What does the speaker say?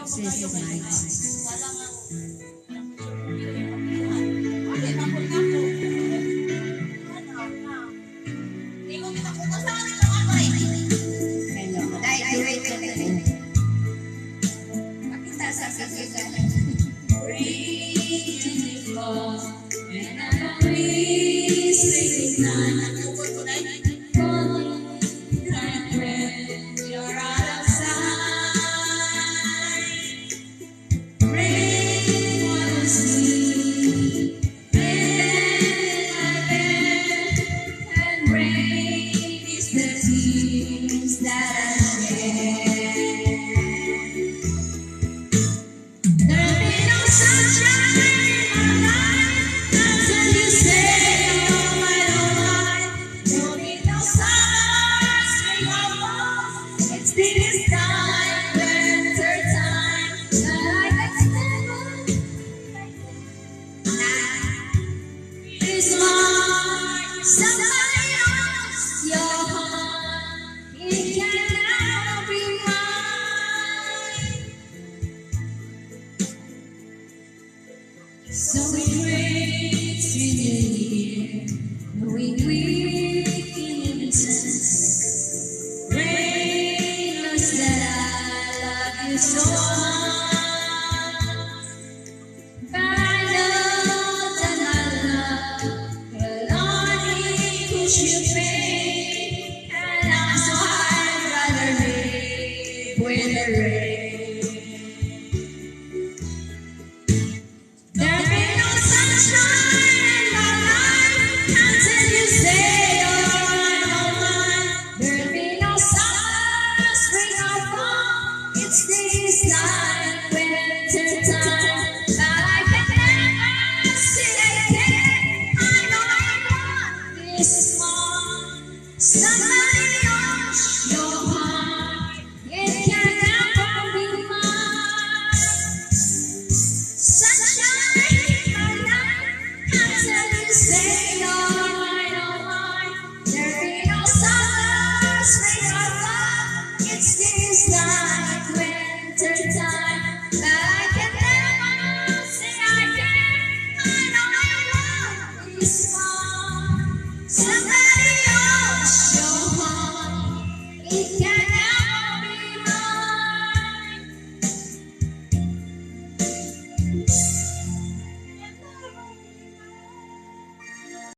Sis Mike. Hello. Dahil duway ka na rin. Pakita sa kasigan. Beautiful. And I'm missing none. Nagkukot ko na yun. You're out of sight. Rain was me. Rain I bear. And rain is the tears that I share. There'll be no sunshine in my life until you say, oh my. There'll be no summer, spring or fall. It's this time, winter time, that I can stand on. It's mine, somebody else, your heart, it can now be mine. So we wait through the year, knowing we can even sense. Rain knows that I love you so much. But I know that my love will only push you away. And so I'd rather live with the rain. There'll be no sunshine in my life until you say, oh mine. There'll be no summer, spring or fall. It's this time.